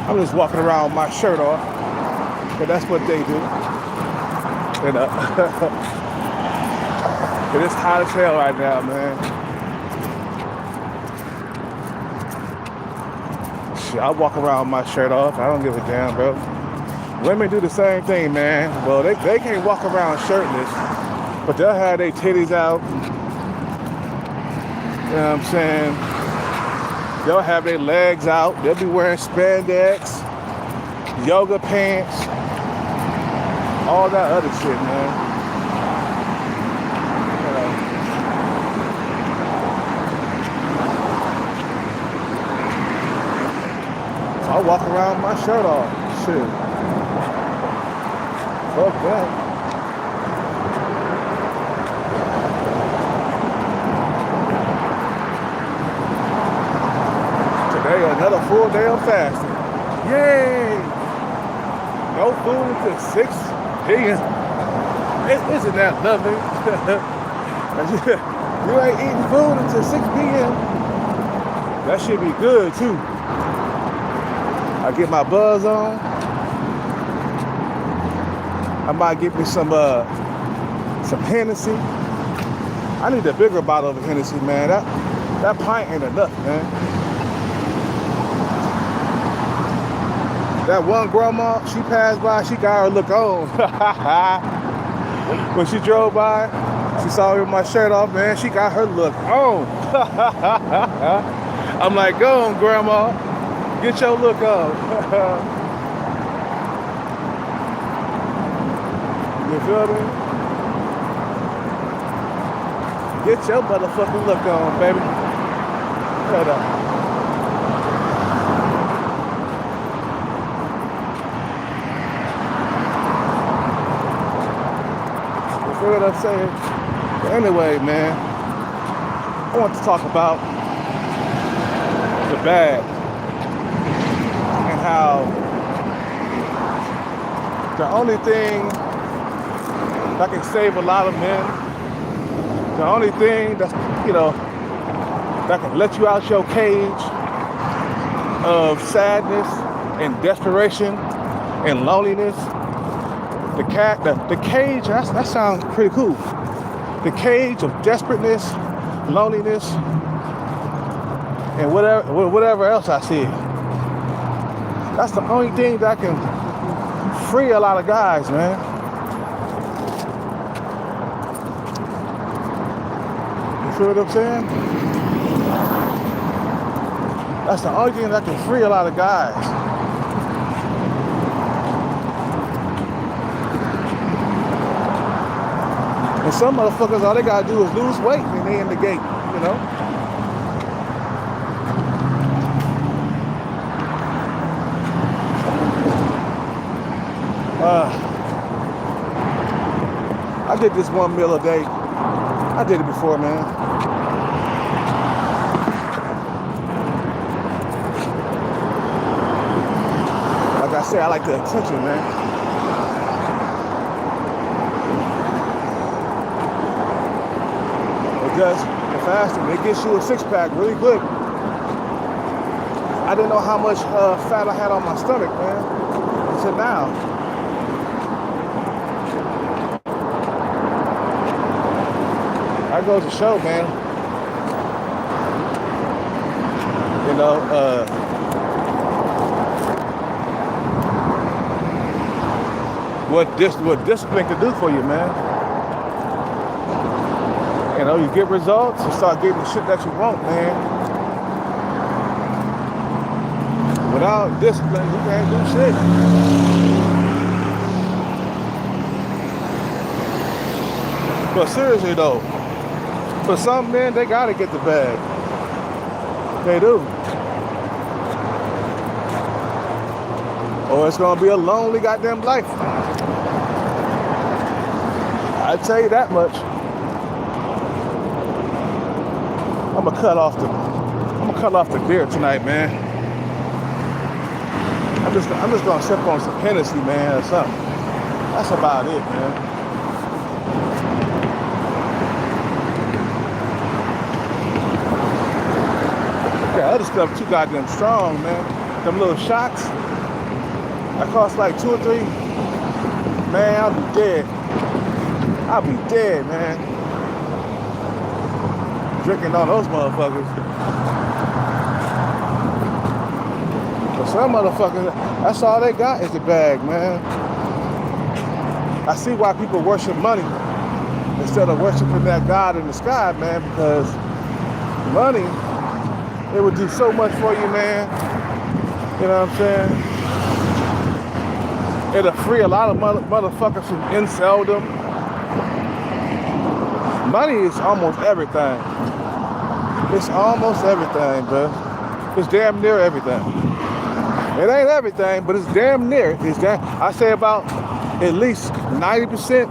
I'm just walking around with my shirt off, but that's what they do. And it is hot as hell right now, man. Shit, I walk around with my shirt off. I don't give a damn, bro. Women do the same thing, man. Well, they can't walk around shirtless, but they'll have their titties out. You know what I'm saying? They'll have their legs out. They'll be wearing spandex, yoga pants, all that other shit, man. So I walk around with my shirt off. Shit. Fuck that. Today, another full day of fasting. Yay! No food until 6 p.m. Isn't that lovely? You ain't eating food until 6 p.m. That should be good too. I get my buzz on. I might get me some Hennessy. I need a bigger bottle of Hennessy, man. That pint ain't enough, man. That one grandma, she passed by, she got her look on. When she drove by, she saw me with my shirt off, man. She got her look on. I'm like, go on, grandma. Get your look on. You feel me? Get your motherfucking look on, baby. Hold up. You feel what I'm saying? But anyway, man, I want to talk about the bag and how the only thing that can save a lot of men, the only thing that's, that can let you out your cage of sadness and desperation and loneliness, the cage, that sounds pretty cool. The cage of desperateness, loneliness, and whatever else I see. That's the only thing that can free a lot of guys, man. You feel what I'm saying? That's the only thing that can free a lot of guys. And some motherfuckers, all they gotta do is lose weight and they in the gate, you know? I did this one meal a day. I did it before, man. Like I said, I like the attention, man. Because the fasting, it gets you a six-pack really quick. I didn't know how much fat I had on my stomach, man, until now. That goes to show, man. What discipline can do for you, man. You get results, you start getting the shit that you want, man. Without discipline, you can't do shit. But seriously though, for some men, they gotta get the bag. They do. Or it's gonna be a lonely goddamn life. I tell you that much. I'm gonna cut off the beer tonight, man. I'm just gonna sip on some Hennessy, man, or something. That's about it, man. Yeah, other stuff too goddamn strong, man. Them little shots. That costs like 2 or 3. Man, I'll be dead. I'll be dead, man. Drinking on those motherfuckers. But some motherfuckers, that's all they got is the bag, man. I see why people worship money instead of worshiping that God in the sky, man, because money, it would do so much for you, man. You know what I'm saying? It'll free a lot of motherfuckers from inceldom. Money is almost everything. It's almost everything, bro. It's damn near everything. It ain't everything, but it's damn near. It's damn. I say about at least 90%.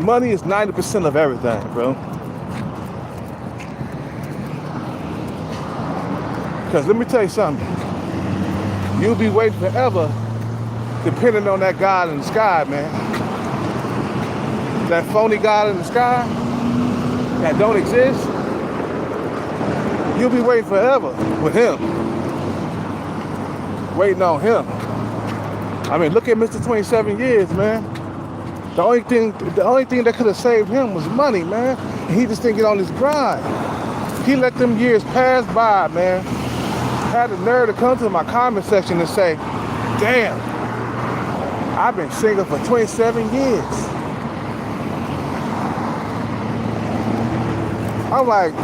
Money is 90% of everything, bro. Because let me tell you something. You'll be waiting forever depending on that God in the sky, man. That phony God in the sky that don't exist. You'll be waiting forever with him. Waiting on him. I mean, look at Mr. 27 years, man. The only thing that could have saved him was money, man. And he just didn't get on his grind. He let them years pass by, man. Had the nerve to come to my comment section and say, damn, I've been single for 27 years. I'm like,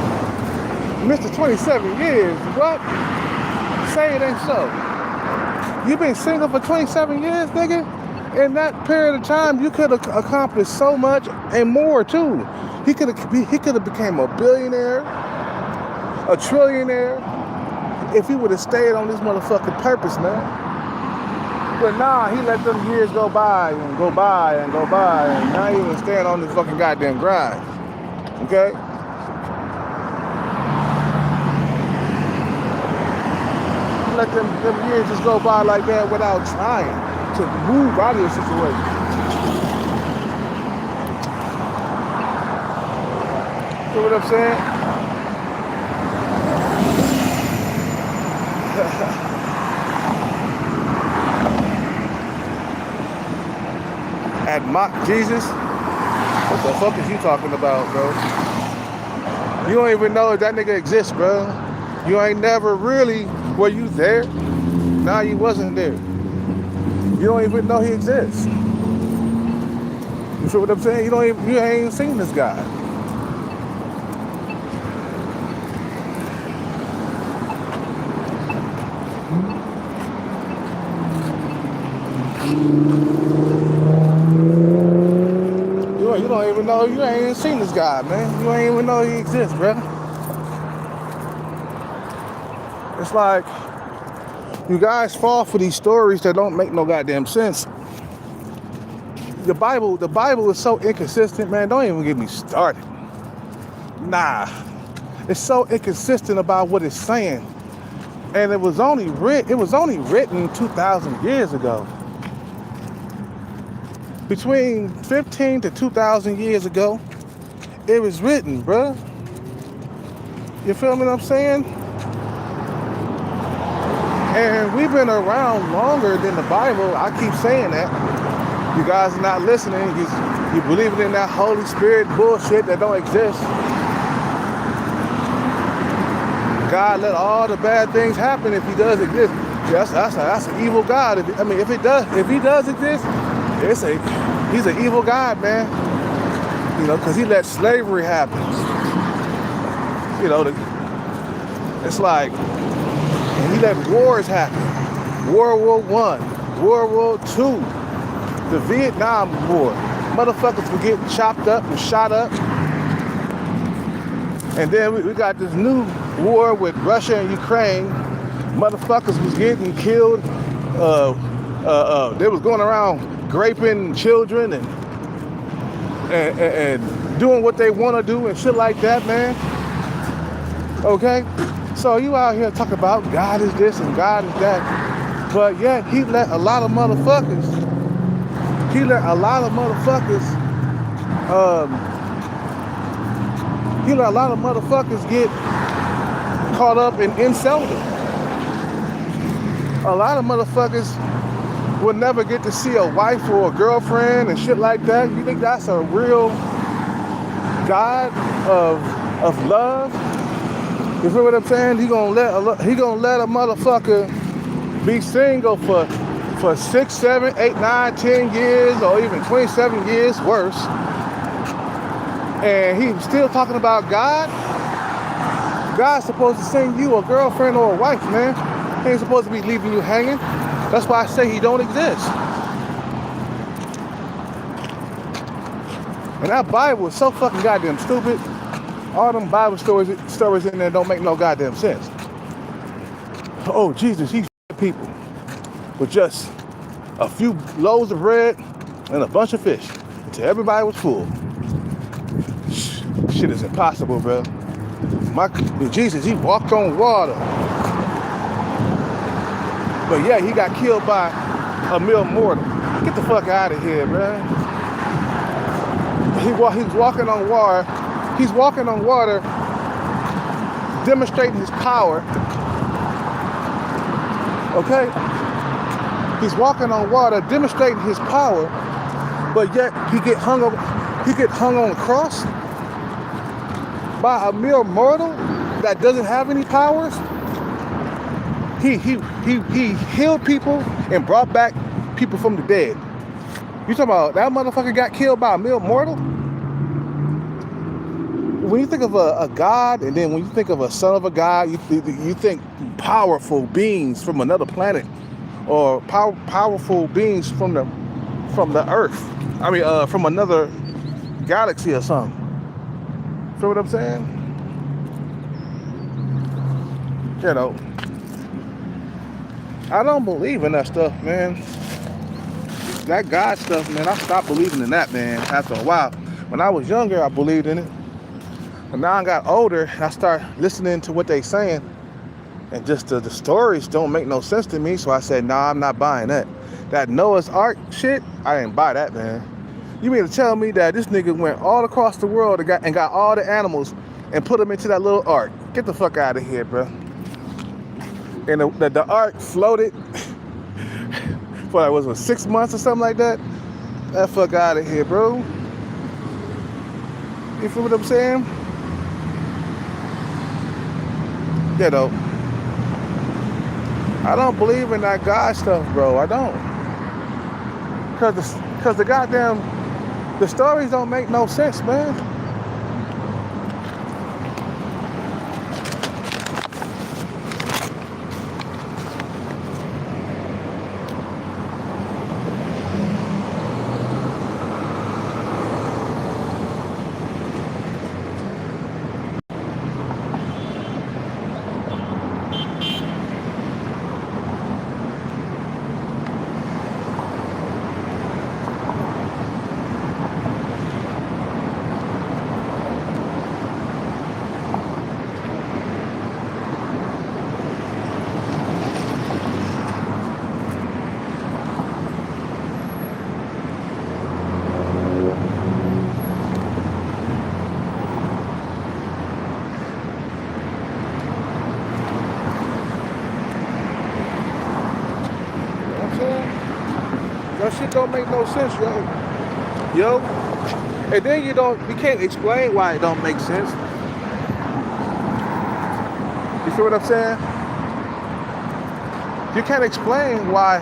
Mr. 27 years, what? Say it ain't so. You been single for 27 years, nigga? In that period of time, you could have accomplished so much and more too. He could have became a billionaire, a trillionaire, if he would have stayed on this motherfucking purpose, man. But nah, he let them years go by and go by and go by, and now he even staying on this fucking goddamn grind. Okay? He let them years just go by like that without trying to move out of the situation. See what I'm saying? At mock Jesus? What the fuck is you talking about, bro? You don't even know if that nigga exists, bro. You ain't never really, were you there? Nah, you wasn't there. You don't even know he exists. You feel what I'm saying? You ain't even seen this guy. You don't even know, you ain't even seen this guy, man. You ain't even know he exists, brother. It's like, you guys fall for these stories that don't make no goddamn sense. The Bible is so inconsistent, man. Don't even get me started. Nah. It's so inconsistent about what it's saying. And it was only written 2,000 years ago. Between 15 to 2,000 years ago, it was written, bruh. You feel me what I'm saying? And we've been around longer than the Bible. I keep saying that. You guys are not listening. You believing in that Holy Spirit bullshit that don't exist. God let all the bad things happen if he does exist. That's an evil God. If he does exist, he's an evil God, man. You know, because he let slavery happen. You know, it's like, and he let wars happen. World War I, World War II, the Vietnam War. Motherfuckers were getting chopped up and shot up. And then we got this new war with Russia and Ukraine. Motherfuckers was getting killed. They was going around raping children and doing what they want to do and shit like that, man. Okay? So you out here talking about God is this and God is that. But yet he let a lot of motherfuckers get caught up in inceldom. A lot of motherfuckers will never get to see a wife or a girlfriend and shit like that. You think that's a real God of love? You feel what I'm saying? He gonna let a motherfucker be single for 6, 7, 8, 9, 10 years, or even 27 years, worse. And he's still talking about God. God's supposed to send you a girlfriend or a wife, man. He ain't supposed to be leaving you hanging. That's why I say he don't exist. And that Bible is so fucking goddamn stupid. All them Bible stories in there don't make no goddamn sense. Oh, Jesus, he people with just a few loaves of bread and a bunch of fish until everybody was full. Shit is impossible, bro. Jesus, he walked on water. But yeah, he got killed by a mere mortal. Get the fuck out of here, man. He's walking on water. He's walking on water, demonstrating his power. Okay? He's walking on water, demonstrating his power, but yet he get hung on a cross by a mere mortal that doesn't have any powers. He healed people and brought back people from the dead. You talking about that motherfucker got killed by a mere mortal? When you think of a God, and then when you think of a son of a God, you think powerful beings from another planet, or powerful beings from the earth. I mean, from another galaxy or something. Feel what I'm saying? You know, I don't believe in that stuff, man. That God stuff, man, I stopped believing in that, man, after a while. When I was younger, I believed in it. But now I got older, and I start listening to what they saying, and just the stories don't make no sense to me, so I said, nah, I'm not buying that. That Noah's Ark shit, I didn't buy that, man. You mean to tell me that this nigga went all across the world and got all the animals and put them into that little ark? Get the fuck out of here, bro. And the ark floated for like, was it 6 months or something like that? That fuck out of here, bro. You feel what I'm saying? You know, I don't believe in that God stuff, bro. I don't. Cause the stories don't make no sense, man. That shit don't make no sense, yo. And then you can't explain why it don't make sense. You see what I'm saying? You can't explain why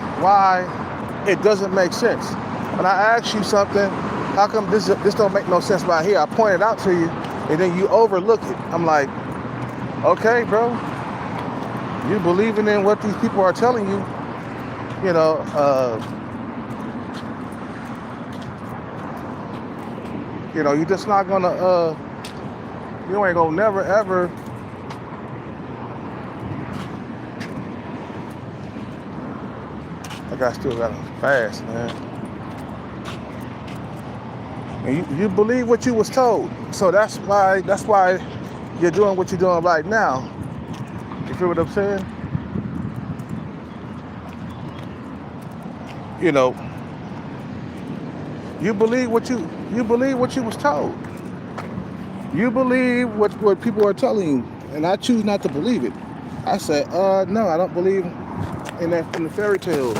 it doesn't make sense. When I ask you something, how come this don't make no sense right here? I point it out to you, and then you overlook it. I'm like, okay, bro, you believing in what these people are telling you, you know, you're just not gonna, you ain't gonna never ever I still got fast, man. And you believe what you was told. So that's why you're doing what you're doing right now. You feel what I'm saying? You know, you believe what you was told. You believe what people are telling you, and I choose not to believe it. I said, no, I don't believe in the fairy tales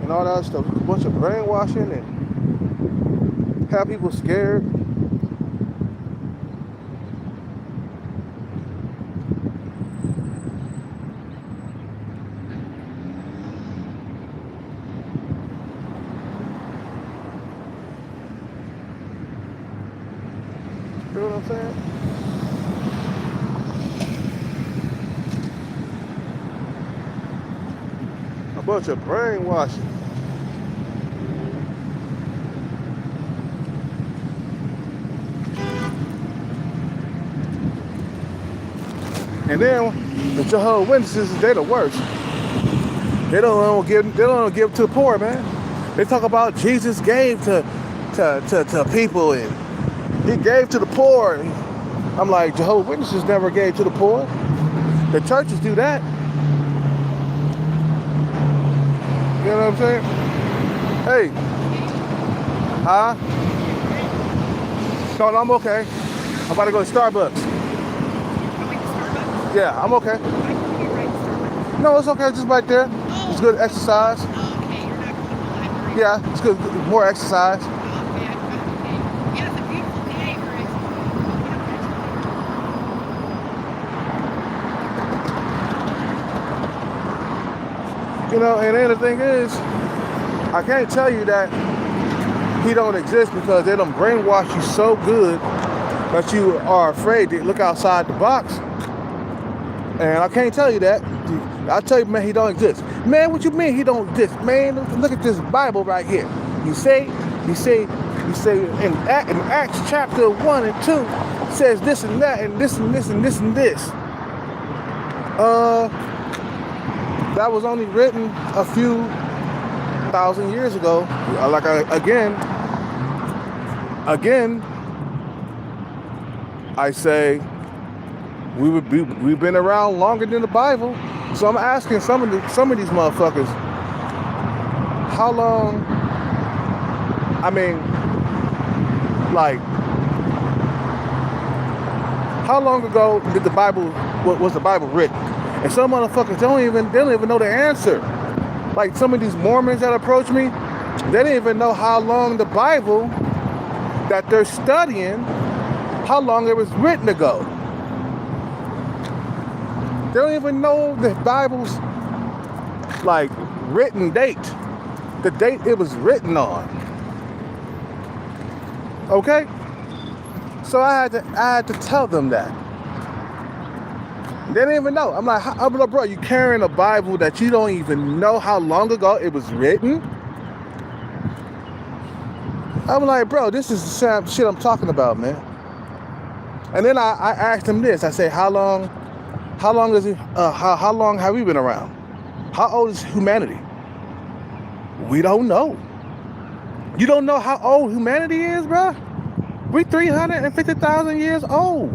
and all that stuff. A bunch of brainwashing and have people scared. You know what I'm saying? A bunch of brainwashing. And then the Jehovah's Witnesses, they're the worst. They don't give to the poor, man. They talk about Jesus gave to people and he gave to the poor. And I'm like, Jehovah's Witnesses never gave to the poor. The churches do that. You know what I'm saying? Hey. Huh? No, I'm okay. I'm about to go to Starbucks. Yeah, I'm okay. No, it's okay. Just right there. It's good exercise. Yeah, it's good. More exercise. You know, and then the thing is, I can't tell you that he don't exist because they done brainwash you so good that you are afraid to look outside the box. And I can't tell you that. I'll tell you, man, he don't exist. Man, what you mean he don't exist? Man, look at this Bible right here. You say in Acts chapter 1 and 2 says this and that and this and this and this and this. That was only written a few thousand years ago. Again, I say we've been around longer than the Bible. So I'm asking some of these motherfuckers, how long? I mean, like, how long ago was the Bible written? And some motherfuckers they don't even know the answer. Like some of these Mormons that approach me, they don't even know how long the Bible that they're studying, how long it was written ago. They don't even know the Bible's like written date, the date it was written on. Okay? So I had to tell them that. They didn't even know. I'm like, bro, you carrying a Bible that you don't even know how long ago it was written? I'm like, bro, this is the same shit I'm talking about, man. And then I asked him this. I said, how long have we been around? How old is humanity? We don't know. You don't know how old humanity is, bro? We 350,000 years old.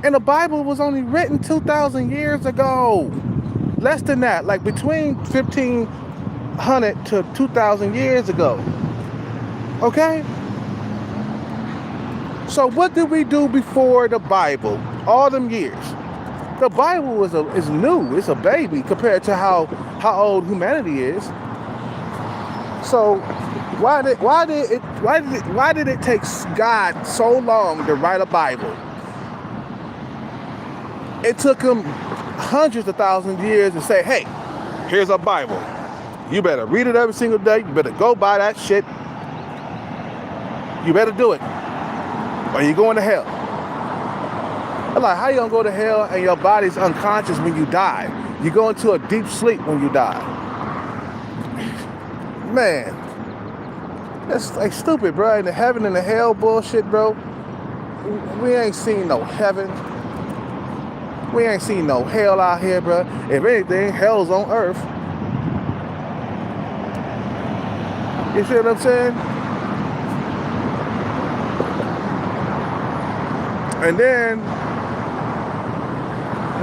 And the Bible was only written 2,000 years ago. Less than that, like between 1,500 to 2,000 years ago. Okay? So what did we do before the Bible? All them years. The Bible is new. It's a baby compared to how old humanity is. So why did it take God so long to write a Bible? It took him hundreds of thousands of years to say, hey, here's a Bible. You better read it every single day. You better go buy that shit. You better do it. Or you're going to hell. I'm like, how you gonna go to hell and your body's unconscious when you die? You go into a deep sleep when you die. Man, that's like stupid, bro. And the heaven and the hell bullshit, bro. We ain't seen no heaven. We ain't seen no hell out here, bro. If anything, hell's on earth. You see what I'm saying? And then,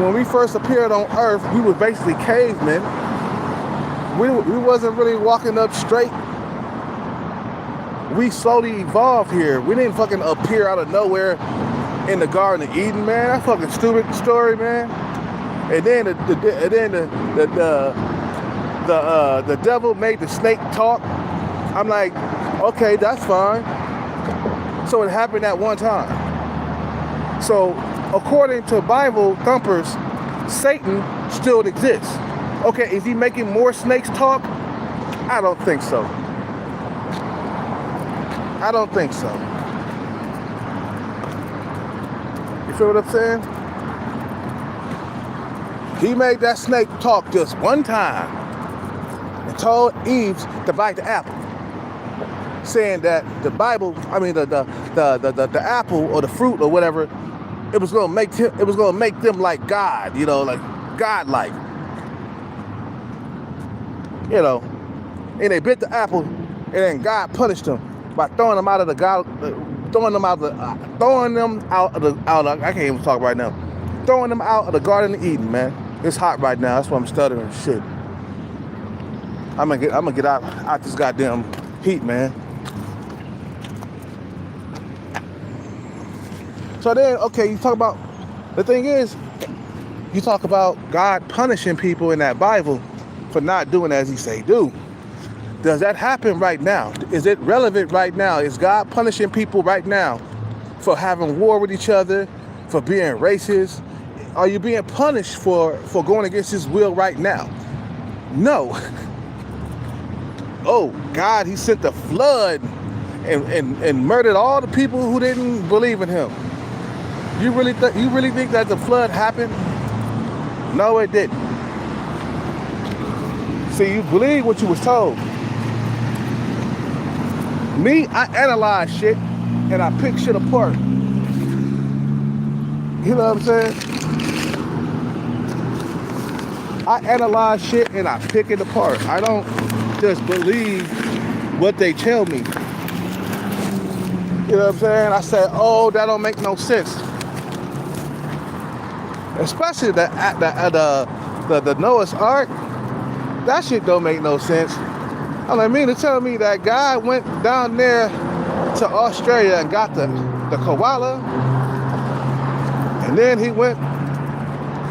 when we first appeared on earth, we were basically cavemen. We wasn't really walking up straight. We slowly evolved here. We didn't fucking appear out of nowhere in the Garden of Eden, man. That's fucking stupid story, man. And then the devil made the snake talk. I'm like, okay, that's fine. So it happened at one time. So according to Bible thumpers, Satan still exists. Okay, is he making more snakes talk? I don't think so. I don't think so. You feel what I'm saying? He made that snake talk just one time and told Eve to bite the apple, saying that the Bible, the apple or the fruit or whatever, it was gonna make them like God, like God-like. And they bit the apple, and then God punished them by throwing them out of I can't even talk right now. Throwing them out of the Garden of Eden, man. It's hot right now. That's why I'm stuttering shit. I'm gonna get out this goddamn heat, man. So then, okay, you talk about, the thing is, you talk about God punishing people in that Bible for not doing as he say do. Does that happen right now? Is it relevant right now? Is God punishing people right now for having war with each other, for being racist? Are you being punished for going against his will right now? No. Oh, God, he sent the flood and murdered all the people who didn't believe in him. You really think that the flood happened? No, it didn't. See, you believe what you was told. Me, I analyze shit and I pick shit apart. You know what I'm saying? I analyze shit and I pick it apart. I don't just believe what they tell me. You know what I'm saying? I say, oh, that don't make no sense. Especially the Noah's Ark. That shit don't make no sense. I mean to tell me that guy went down there to Australia and got the koala, and then he went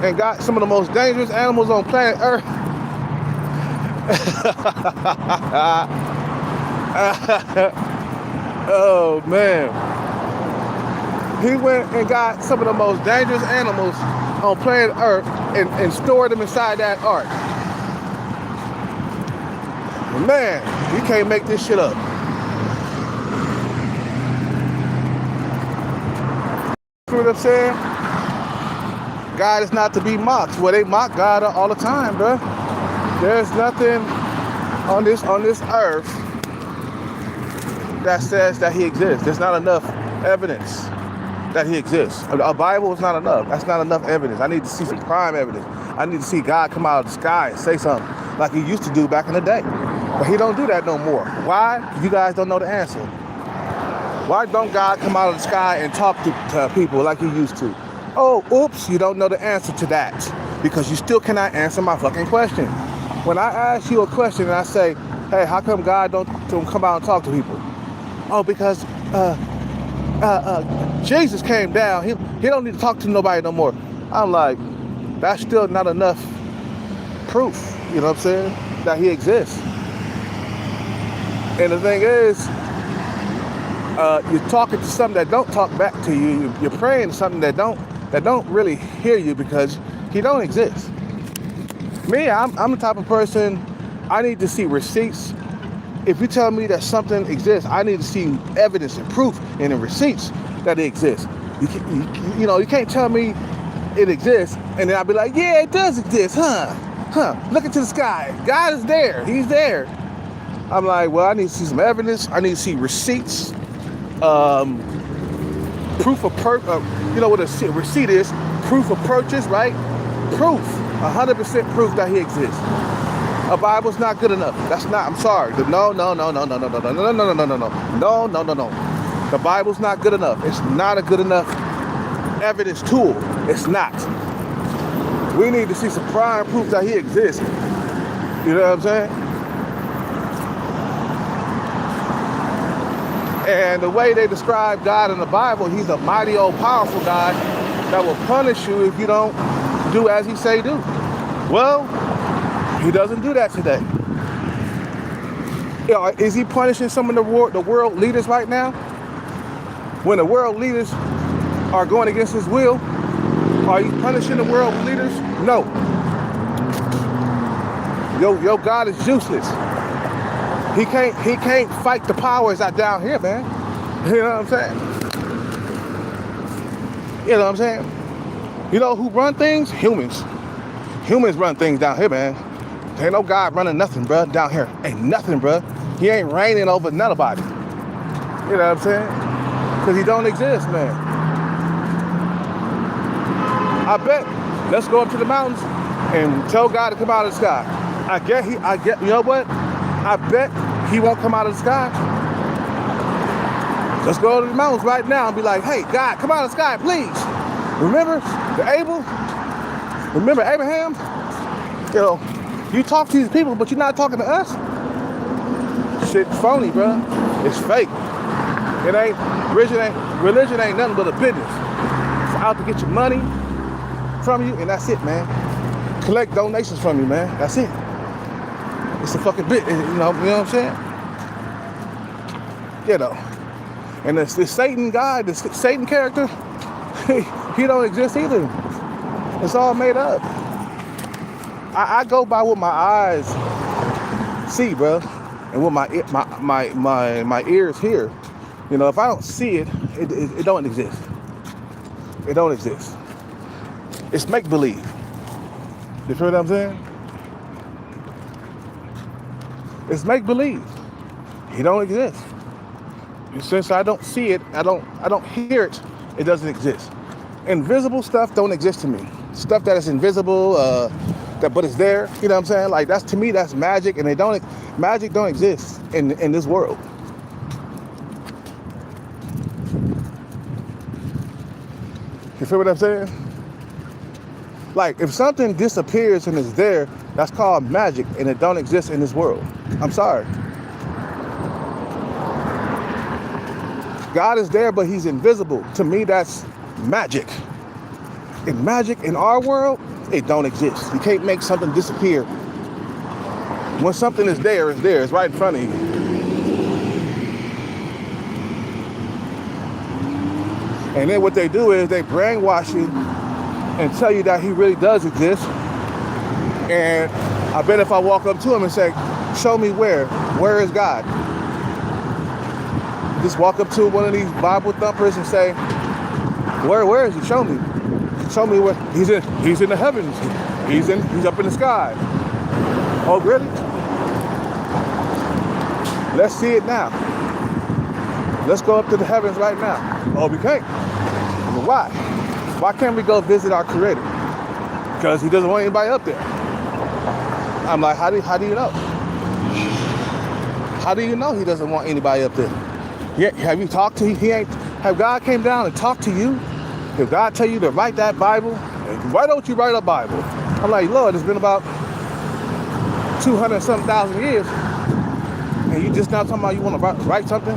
and got some of the most dangerous animals on planet Earth. Oh man. He went and got some of the most dangerous animals on planet Earth and stored them inside that ark. Man, you can't make this shit up. You know what I'm saying? God is not to be mocked. Well, they mock God all the time, bro. There's nothing on this earth that says that he exists. There's not enough evidence that he exists. A Bible is not enough. That's not enough evidence. I need to see some prime evidence. I need to see God come out of the sky and say something like he used to do back in the day. But he don't do that no more. Why? You guys don't know the answer. Why don't God come out of the sky and talk to people like he used to? Oh, oops, you don't know the answer to that because you still cannot answer my fucking question. When I ask you a question and I say, hey, how come God don't come out and talk to people? Oh, because Jesus came down. He don't need to talk to nobody no more. I'm like, that's still not enough proof, you know what I'm saying, that he exists. And the thing is, you're talking to something that don't talk back to you. You're praying to something that don't really hear you because he don't exist. Me, I'm the type of person, I need to see receipts. If you tell me that something exists, I need to see evidence and proof and the receipts that it exists. You can't tell me it exists and then I'll be like, yeah, it does exist, huh? Look into the sky. God is there. He's there. I'm like, well, I need to see some evidence. I need to see receipts. Proof of you know what a receipt is? Proof of purchase, right? Proof. 100% proof that he exists. A Bible's not good enough. That's not, I'm sorry. No. The Bible's not good enough. It's not a good enough evidence tool. It's not. We need to see some prime proof that he exists. You know what I'm saying? And the way they describe God in the Bible, he's a mighty old powerful God that will punish you if you don't do as he say do. Well, he doesn't do that today. You know, is he punishing some of the world leaders right now? When the world leaders are going against his will, are you punishing the world leaders? No. Your God is useless. He can't fight the powers out down here, man. You know what I'm saying? You know what I'm saying? You know who run things? Humans. Humans run things down here, man. There ain't no God running nothing, bro, down here. Ain't nothing, bro. He ain't reigning over nobody. You know what I'm saying? Because he don't exist, man. I bet, let's go up to the mountains and tell God to come out of the sky. I get, you know what? I bet he won't come out of the sky. Let's go to the mountains right now and be like, hey, God, come out of the sky, please. Remember Remember Abraham? You know, you talk to these people, but you're not talking to us. Shit's phony, bro. It's fake. It ain't, religion ain't nothing but a business. It's out to get your money from you, and that's it, man. Collect donations from you, man. That's it. It's a fucking bit, you know what I'm saying? You know. And this Satan guy, this Satan character, he don't exist either. It's all made up. I go by what my eyes see, bro, and what my ears hear. You know, if I don't see it, it don't exist. It don't exist. It's make believe. You feel what I'm saying? It's make believe. He don't exist. And since I don't see it, I don't hear it, it doesn't exist. Invisible stuff don't exist to me. Stuff that is invisible, but it's there. You know what I'm saying? Like, that's, to me, that's magic, and magic don't exist in this world. You feel what I'm saying? Like, if something disappears and is there, that's called magic, and it don't exist in this world. I'm sorry. God is there, but he's invisible. To me, that's magic. And magic in our world, it don't exist. You can't make something disappear. When something is there, it's there. It's right in front of you. And then what they do is they brainwash you and tell you that he really does exist. And I bet if I walk up to him and say, show me where is God? Just walk up to one of these Bible thumpers and say, where is he? Show me. Show me where he's in the heavens. He's up in the sky. Oh, really? Let's see it now. Let's go up to the heavens right now. Oh, we can't. But why? Why can't we go visit our Creator? Because he doesn't want anybody up there. I'm like, how do you know? How do you know he doesn't want anybody up there? Yeah, have you talked to him? Have God came down and talked to you? If God tell you to write that Bible, why don't you write a Bible? I'm like, Lord, it's been about 200-something thousand years, and you just now talking about you want to write something,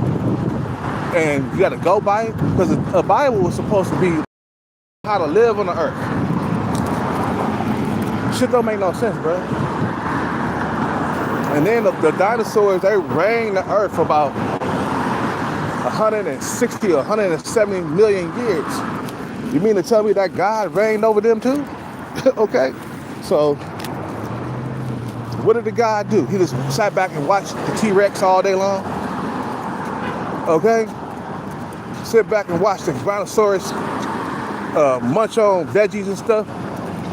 and you got to go by it? Because a Bible was supposed to be how to live on the earth. Shit don't make no sense, bro. And then the dinosaurs, they reigned the earth for about 160 or 170 million years. You mean to tell me that God reigned over them too? Okay. So, what did the God do? He just sat back and watched the T-Rex all day long? Okay? Sit back and watch the Brontosaurus munch on veggies and stuff.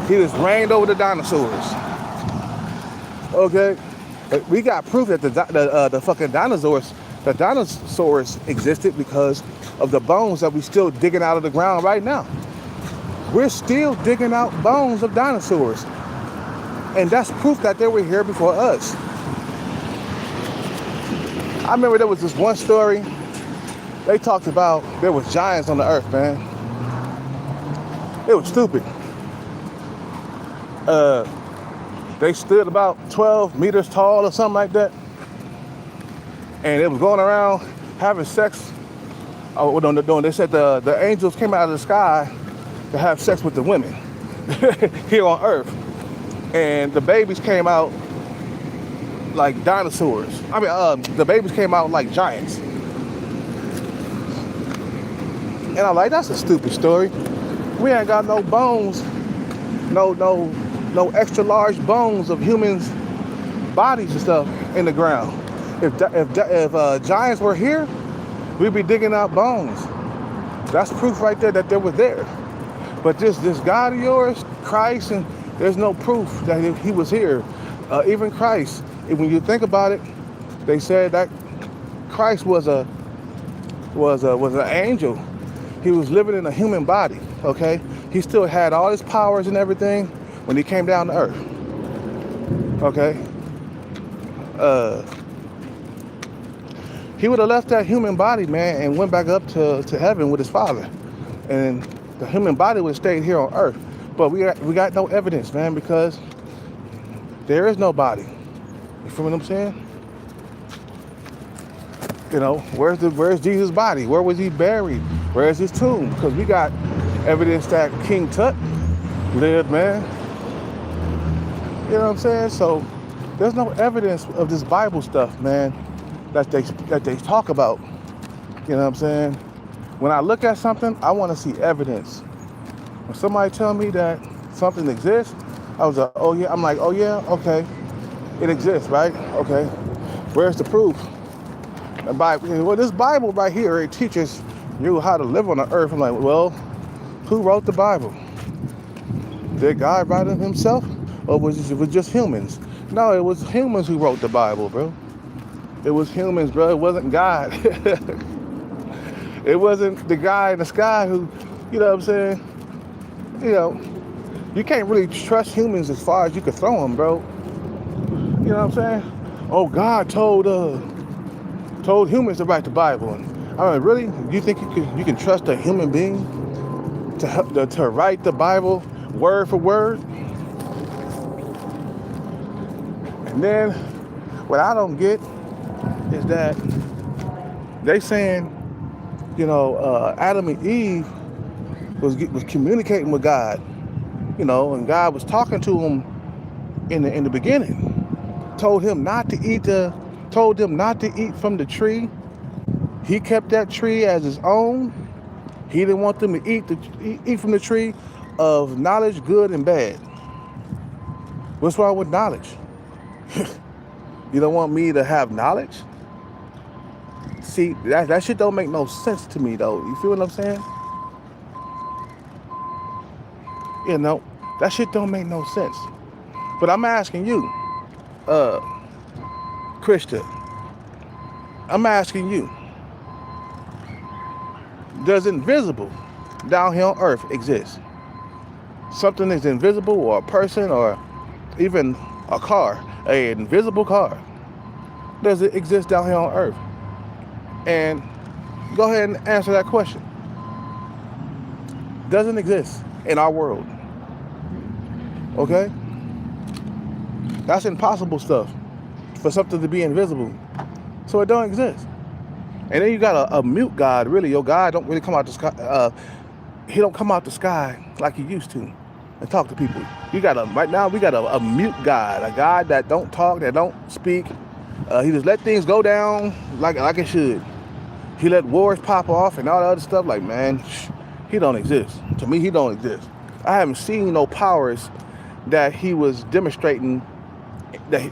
He just reigned over the dinosaurs. Okay? We got proof that the fucking dinosaurs existed because of the bones that we still digging out of the ground right now. We're still digging out bones of dinosaurs. And that's proof that they were here before us. I remember there was this one story. They talked about there was giants on the earth, man. It was stupid. They stood about 12 meters tall or something like that. And it was going around having sex. They said the angels came out of the sky to have sex with the women. here on Earth. And the babies came out like dinosaurs. The babies came out like giants. And I'm like, that's a stupid story. We ain't got no bones, no extra large bones of humans' bodies and stuff in the ground. If giants were here, we'd be digging out bones. That's proof right there that they were there. But this God of yours, Christ, and there's no proof that he was here. Even Christ, when you think about it, they said that Christ was an angel. He was living in a human body. Okay, he still had all his powers and everything when he came down to earth. Okay, he would have left that human body, man, and went back up to heaven with his Father, and the human body would have stayed here on earth. But we got no evidence, man, because there is no body. You feel what I'm saying? You know, where's Jesus' body? Where was he buried? Where's his tomb? Because we got evidence that King Tut lived, man. You know what I'm saying? So there's no evidence of this Bible stuff, man, that they talk about. You know what I'm saying? When I look at something, I want to see evidence. When somebody tell me that something exists, I was like, oh yeah. I'm like, oh yeah, okay, it exists, right? Okay, where's the proof? Well, this Bible right here, it teaches you how to live on the earth. I'm like, well, who wrote the Bible? Did God write it himself, or was it just humans? No, it was humans who wrote the Bible, bro. It was humans, bro. It wasn't God. It wasn't the guy in the sky who, you know what I'm saying? You know, you can't really trust humans as far as you could throw them, bro. You know what I'm saying? Oh, God told humans to write the Bible. And I mean, really? You think you can trust a human being to write the Bible word for word? And then what I don't get is that they saying, you know, Adam and Eve was communicating with God, you know, and God was talking to him in the beginning. Told them not to eat from the tree. He kept that tree as his own. He didn't want them to eat from the tree of knowledge, good and bad. What's wrong with knowledge? You don't want me to have knowledge? See, that shit don't make no sense to me, though. You feel what I'm saying? You know, that shit don't make no sense. But I'm asking you, Christian, I'm asking you, does invisible down here on earth exist? Something that's invisible, or a person, or even a car, an invisible car. Does it exist down here on earth? And go ahead and answer that question. Doesn't exist in our world. Okay? That's impossible stuff for something to be invisible. So it don't exist. And then you got a mute God, really. Your God don't really come out the sky. He don't come out the sky like he used to and talk to people. Right now we got a mute God, a God that don't talk, that don't speak. He just let things go down like it should. He let wars pop off and all that other stuff. Like, man, he don't exist. To me, he don't exist. I haven't seen no powers that he was demonstrating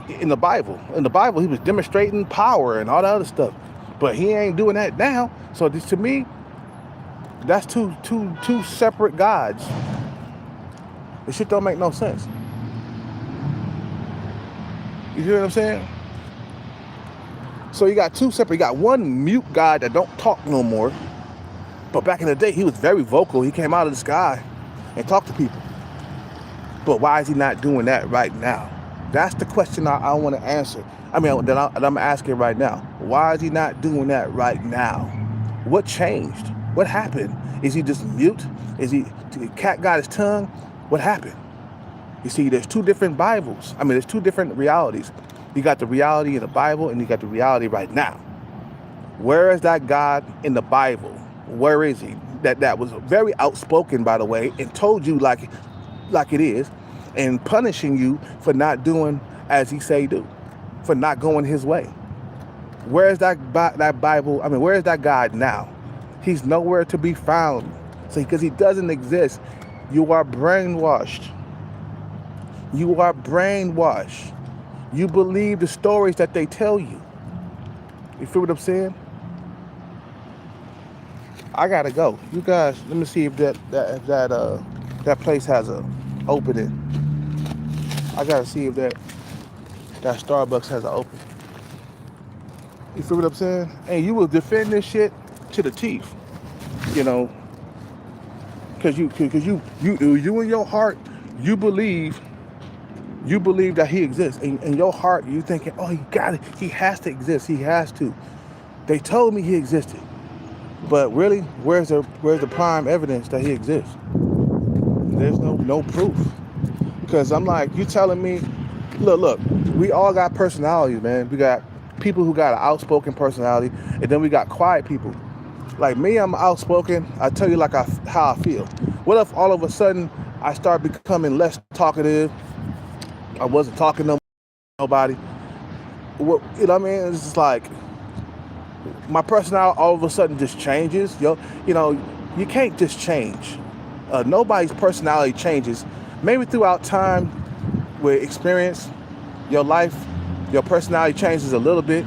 in the Bible. In the Bible, he was demonstrating power and all that other stuff. But he ain't doing that now. So to me, that's two separate gods. This shit don't make no sense. You hear what I'm saying? So you got two separate. You got one mute God that don't talk no more. But back in the day, he was very vocal. He came out of the sky and talked to people. But why is he not doing that right now? That's the question I want to answer. I mean, that I'm asking right now. Why is he not doing that right now? What changed? What happened? Is he just mute? The cat got his tongue? What happened? You see, there's two different Bibles. I mean, there's two different realities. You got the reality in the Bible and you got the reality right now. Where is that God in the Bible? Where is he? That was very outspoken, by the way, and told you, like, like it is, and punishing you for not doing as he say do, for not going his way. Where's that Bible? I mean, where's that God now? He's nowhere to be found. So because he doesn't exist, you are brainwashed. You are brainwashed. You believe the stories that they tell you. You feel what I'm saying? I gotta go. You guys, let me see if that place has a opening. I gotta see if that Starbucks has an opening. You feel what I'm saying? And you will defend this shit to the teeth. You know, because you in your heart, you believe that he exists. In your heart, you thinking, oh, he got it. He has to exist. He has to. They told me he existed. But really, where's the prime evidence that he exists? There's no proof. Because I'm like, you telling me, look, we all got personalities, man. We got people who got an outspoken personality, and then we got quiet people. Like me, I'm outspoken. I tell you like how I feel. What if all of a sudden I start becoming less talkative? I wasn't talking to nobody. What, you know what I mean? It's just like my personality all of a sudden just changes. You know, you can't just change. Nobody's personality changes. Maybe throughout time, with experience, your life, your personality changes a little bit.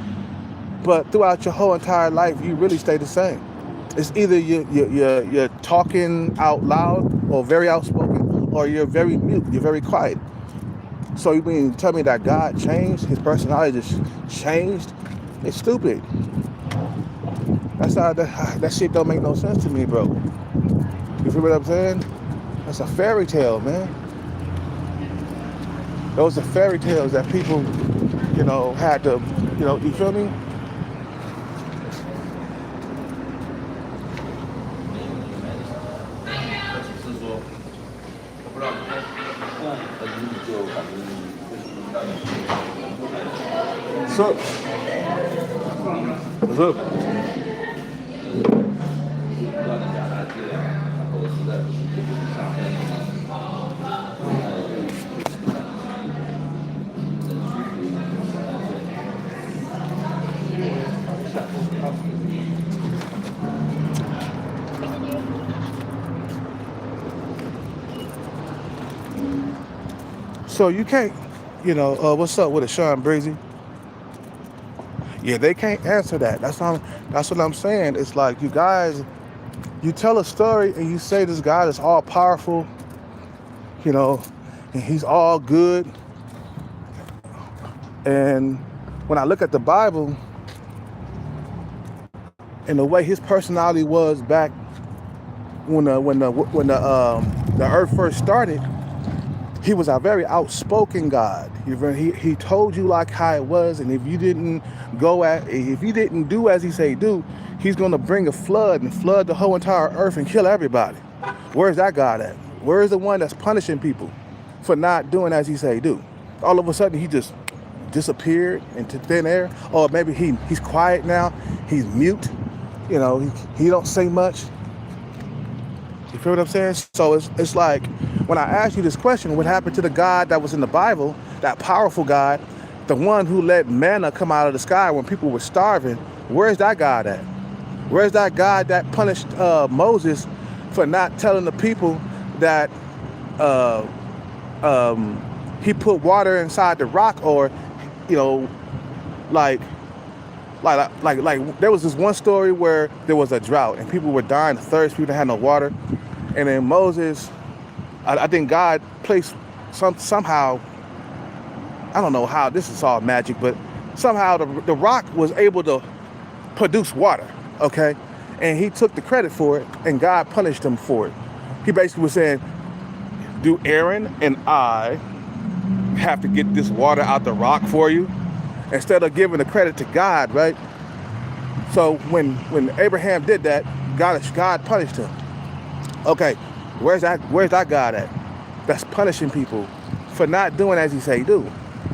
But throughout your whole entire life, you really stay the same. It's either you're talking out loud or very outspoken, or you're very mute, you're very quiet. So you mean tell me that God changed? His personality just changed? It's stupid. That's how that shit don't make no sense to me, bro. You feel what I'm saying? That's a fairy tale, man. Those are fairy tales that people, you know, had to, you know, you feel me? So, what's up? So you can't, you know, what's up with it, Sean Breezy? Yeah, they can't answer that. That's what I'm saying. It's like you guys, you tell a story and you say this God is all powerful, you know, and he's all good. And when I look at the Bible and the way his personality was back when the earth first started, he was a very outspoken God. He told you like how it was, and if you didn't do as he say do, he's gonna bring a flood and flood the whole entire earth and kill everybody. Where's that God at? Where is the one that's punishing people for not doing as he say do? All of a sudden he just disappeared into thin air, or maybe he's quiet now. He's mute. You know, he don't say much. You feel what I'm saying? So it's like, when I ask you this question, what happened to the God that was in the Bible, that powerful God, the one who let manna come out of the sky when people were starving? Where's that God at? Where's that God that punished Moses for not telling the people that he put water inside the rock? Or, you know, like there was this one story where there was a drought and people were dying of thirst, people had no water. And then Moses, I think God placed somehow, I don't know how, this is all magic, but somehow the rock was able to produce water, okay? And he took the credit for it, and God punished him for it. He basically was saying, do Aaron and I have to get this water out the rock for you? Instead of giving the credit to God, right? So when Abraham did that, God punished him. Okay, where's that God at? That's punishing people for not doing as he say do.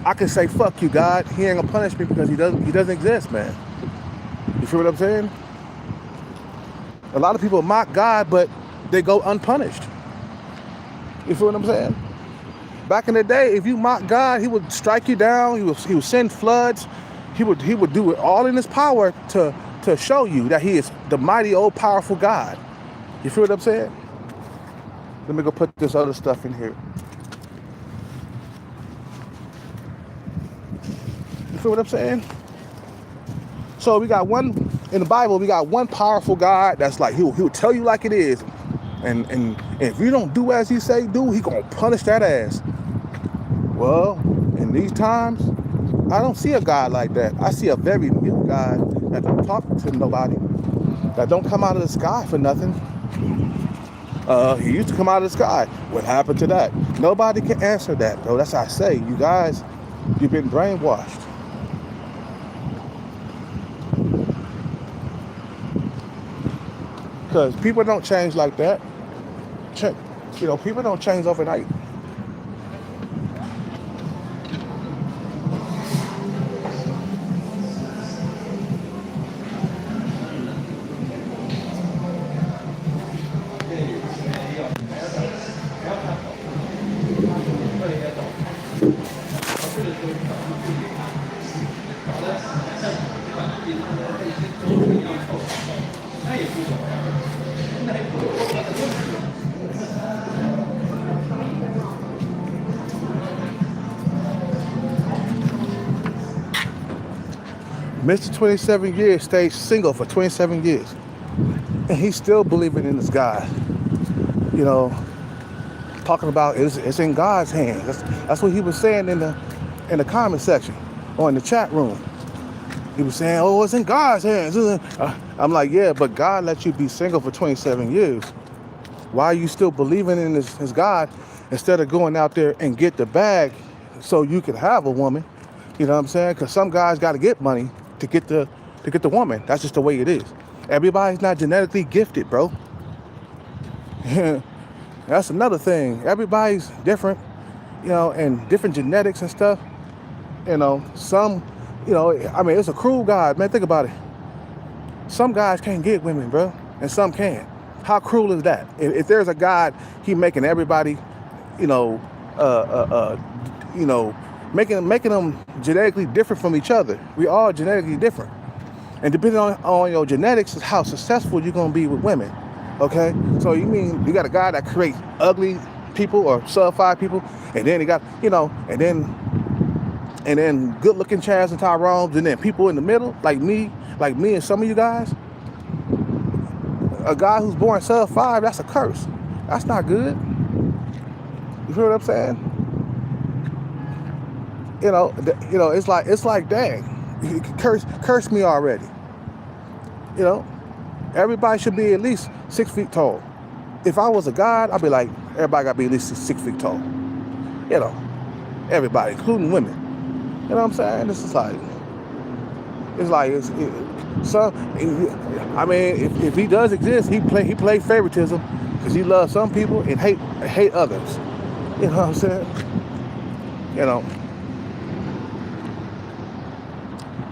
I can say, fuck you, God. He ain't gonna punish me because he doesn't exist, man. You feel what I'm saying? A lot of people mock God, but they go unpunished. You feel what I'm saying? Back in the day, if you mock God, he would strike you down. He would send floods. He would do it all in his power to show you that he is the mighty, old, powerful God. You feel what I'm saying? Let me go put this other stuff in here. You feel what I'm saying? So we got one, in the Bible, we got one powerful God that's like, he'll tell you like it is. And if you don't do as he say do, he gonna punish that ass. Well, in these times, I don't see a God like that. I see a very mute God that don't talk to nobody, that don't come out of the sky for nothing. He used to come out of the sky. What happened to that? Nobody can answer that, though. That's how I say, you guys, you've been brainwashed. Because people don't change like that. People don't change overnight. Mr. 27 years stayed single for 27 years. And he's still believing in this God. You know, talking about it's in God's hands. That's what he was saying in the comment section or in the chat room. He was saying, oh, it's in God's hands. I'm like, yeah, but God let you be single for 27 years. Why are you still believing in this God instead of going out there and get the bag so you can have a woman? You know what I'm saying? Because some guys got to get money to get the woman. That's just the way it is. Everybody's not genetically gifted, bro. That's another thing. Everybody's different, and different genetics and stuff. Some, it's a cruel God, man. Think about it. Some guys can't get women, bro, and some can. How cruel is that? If there's a God, he making everybody, making them genetically different from each other. We all genetically different. And depending on your genetics is how successful you're going to be with women. Okay? So you mean you got a guy that creates ugly people or sub-5 people, and then he got, and then good-looking Chaz and Tyrones, and then people in the middle, like me and some of you guys. A guy who's born sub-5, that's a curse. That's not good. You feel what I'm saying? It's like, dang, you curse me already. Everybody should be at least 6 feet tall. If I was a God, I'd be like, everybody got to be at least 6 feet tall. Everybody, including women. You know what I'm saying? If he does exist, he play favoritism because he loves some people and hate others. You know what I'm saying?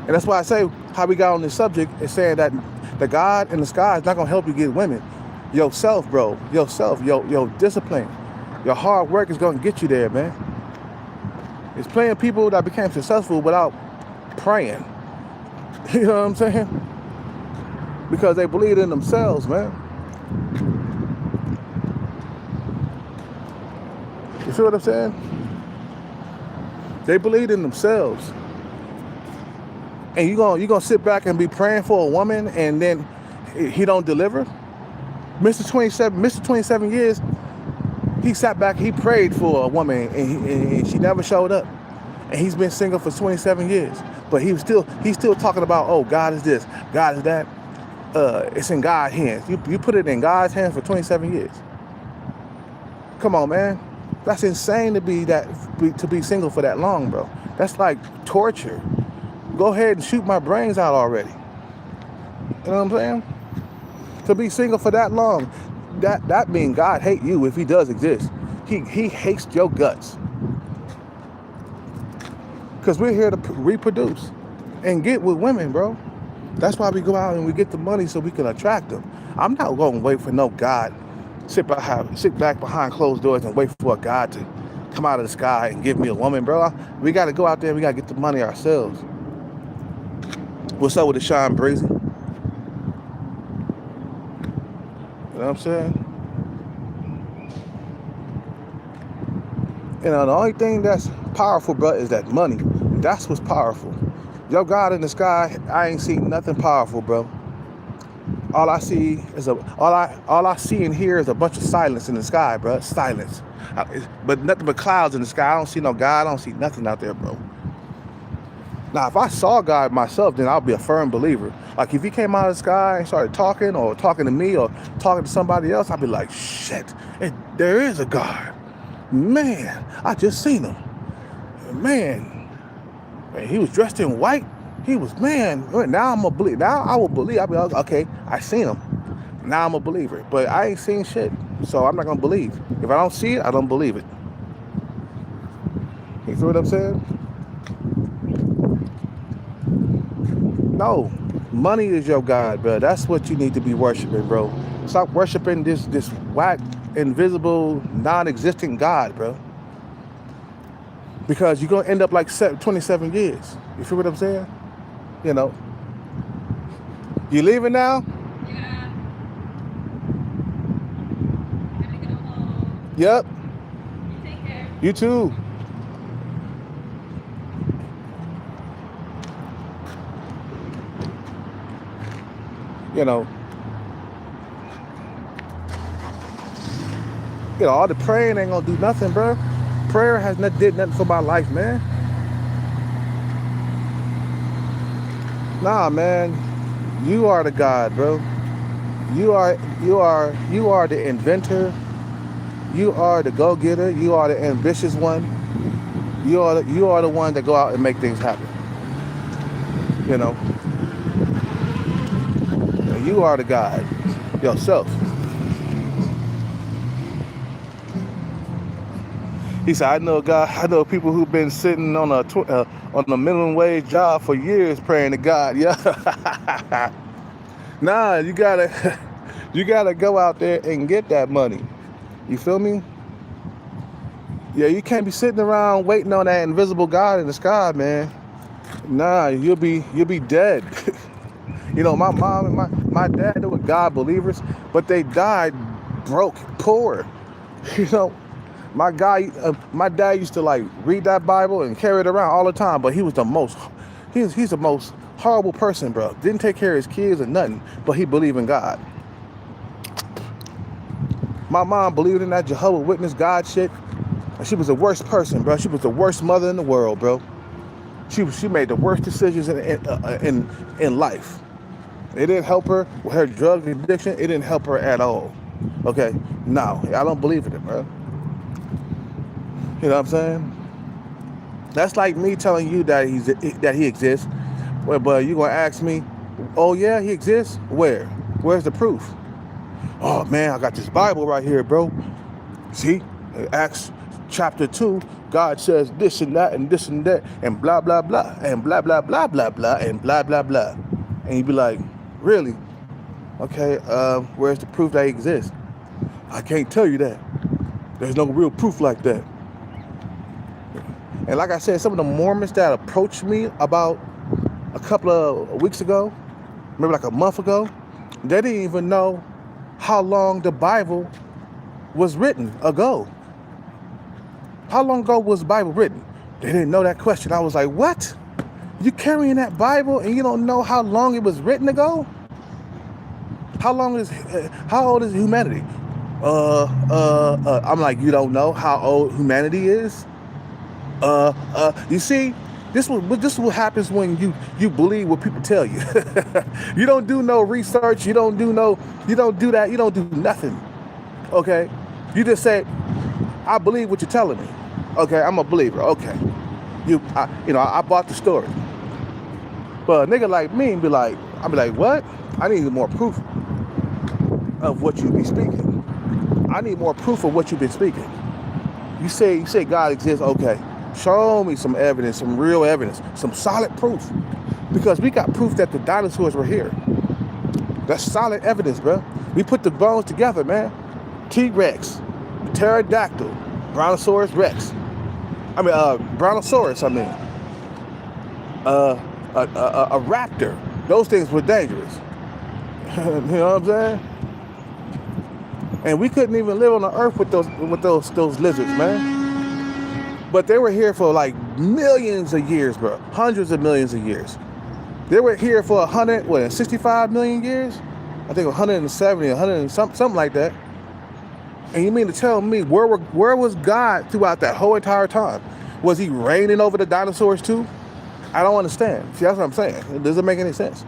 And that's why I say how we got on this subject is saying that the God in the sky is not going to help you get women. Yourself, bro. Yourself. Your discipline. Your hard work is going to get you there, man. It's plenty of people that became successful without praying. You know what I'm saying? Because they believe in themselves, man. You feel what I'm saying? They believe in themselves. And you gonna sit back and be praying for a woman and then he don't deliver? Mr. 27 years, he sat back, he prayed for a woman and she never showed up. And he's been single for 27 years. But he's still talking about, oh, God is this, God is that. It's in God's hands. You put it in God's hands for 27 years. Come on, man. That's insane to be single for that long, bro. That's like torture. Go ahead and shoot my brains out already. You know what I'm saying? To be single for that long, that means God hate you if he does exist. He hates your guts. Because we're here to reproduce and get with women, bro. That's why we go out and we get the money so we can attract them. I'm not going to wait for no God sit back behind closed doors and wait for a God to come out of the sky and give me a woman, bro. We got to go out there and we got to get the money ourselves. What's up with the Sean Breezy? You know what I'm saying? You know, the only thing that's powerful, bro, is that money. That's what's powerful. Your God in the sky, I ain't seen nothing powerful, bro. All I see is all I see and hear is a bunch of silence in the sky, bro. Silence. But nothing but clouds in the sky. I don't see no God. I don't see nothing out there, bro. Now, if I saw God myself, then I'll be a firm believer. Like, if he came out of the sky and started talking or talking to me or talking to somebody else, I'd be like, shit, there is a God. Man, I just seen him. Man, he was dressed in white. He was, man, now I'm a believer. Now I will believe. I'll be like, okay, I seen him. Now I'm a believer. But I ain't seen shit, so I'm not going to believe. If I don't see it, I don't believe it. You feel what I'm saying? No, money is your God, bro. That's what you need to be worshiping, bro. Stop worshiping this whack, invisible, non-existent God, bro. Because you're going to end up like 27 years. You feel what I'm saying? You know. You leaving now? Yeah. Gotta go home. Yep. You take care. You too. You know, all the praying ain't gonna do nothing, bro. Prayer has not did nothing for my life, man. Nah, man. You are the God, bro. You are the inventor. You are the go-getter. You are the ambitious one. You are the one that go out and make things happen. You know. You are the God yourself. He said, I know people who've been sitting on a minimum wage job for years praying to God. Yeah. Nah, you gotta go out there and get that money. You feel me? Yeah, you can't be sitting around waiting on that invisible God in the sky, man. Nah, you'll be dead. You know, my mom and my dad, they were God believers, but they died broke, poor. You know, my dad used to like read that Bible and carry it around all the time, but he's the most horrible person, bro. Didn't take care of his kids or nothing, but he believed in God. My mom believed in that Jehovah's Witness God shit. And she was the worst person, bro. She was the worst mother in the world, bro. She made the worst decisions in life. It didn't help her with her drug addiction. It didn't help her at all. Okay? No, I don't believe in it, bro. You know what I'm saying? That's like me telling you that he exists. But you gonna ask me, oh yeah, he exists? Where? Where's the proof? Oh man, I got this Bible right here, bro. See? Acts chapter 2, God says this and that and this and that and blah blah blah and blah blah blah blah blah and blah blah blah. And you'd be like, really? Okay, where's the proof that he exists? I can't tell you that. There's no real proof like that. And like I said, some of the Mormons that approached me about a couple of weeks ago, maybe like a month ago, they didn't even know how long the Bible was written ago. How long ago was the Bible written? They didn't know that question. I was like, what? You carrying that Bible and you don't know how long it was written ago? How old is humanity? I'm like, you don't know how old humanity is? You see, this is what happens when you believe what people tell you. You don't do no research. You don't do that. You don't do nothing. Okay? You just say, I believe what you're telling me. Okay, I'm a believer. Okay. I bought the story. But a nigga like me I'll be like, what? I need more proof of what you be speaking. I need more proof of what you've been speaking. You say God exists, okay. Show me some evidence, some real evidence, some solid proof. Because we got proof that the dinosaurs were here. That's solid evidence, bro. We put the bones together, man. T-Rex, pterodactyl, brontosaurus rex. Brontosaurus. A raptor. Those things were dangerous. You know what I'm saying? And we couldn't even live on the earth with those lizards, man. But they were here for like millions of years, bro. Hundreds of millions of years. They were here for 65 million years? I think 170, 100 and something like that. And you mean to tell me where was God throughout that whole entire time? Was he reigning over the dinosaurs too? I don't understand. See, that's what I'm saying. It doesn't make any sense.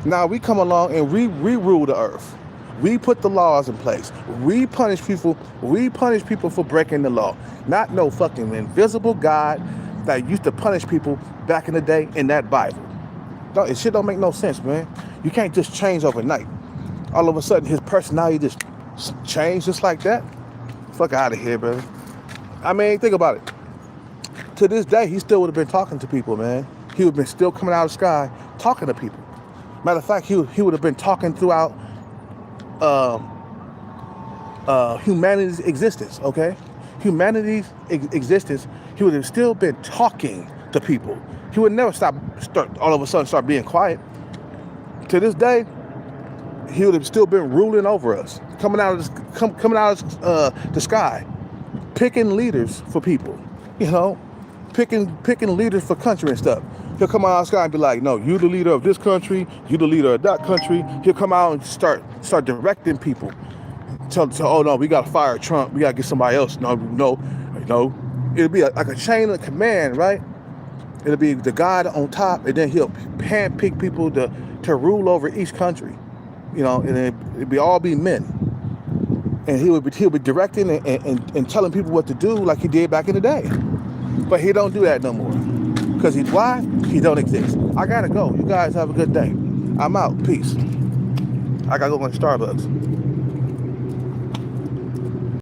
Now we come along and we rule the earth. We put the laws in place. We punish people for breaking the law. Not no fucking invisible God that used to punish people back in the day in that Bible. It shit don't make no sense, man. You can't just change overnight. All of a sudden his personality just changed just like that. Fuck out of here, brother. I mean, think about it. To this day, he still would have been talking to people, man. He would have been still coming out of the sky talking to people. Matter of fact, he would have been talking throughout humanity's existence, okay? Humanity's existence, he would have still been talking to people. He would never all of a sudden start being quiet. To this day, he would have still been ruling over us, coming out of the sky, picking leaders for people, you know, picking leaders for country and stuff. He'll come out of the sky and be like, no, you the leader of this country, you the leader of that country. He'll come out and start directing people. Oh no, we gotta fire Trump, we gotta get somebody else. No. It'll be like a chain of command, right? It'll be the God on top, and then he'll handpick people to rule over each country. You know, and it'll all be men. And he'll be directing and telling people what to do like he did back in the day. But he don't do that no more. Because why? He don't exist. I gotta go. You guys have a good day. I'm out. Peace. I gotta go to Starbucks.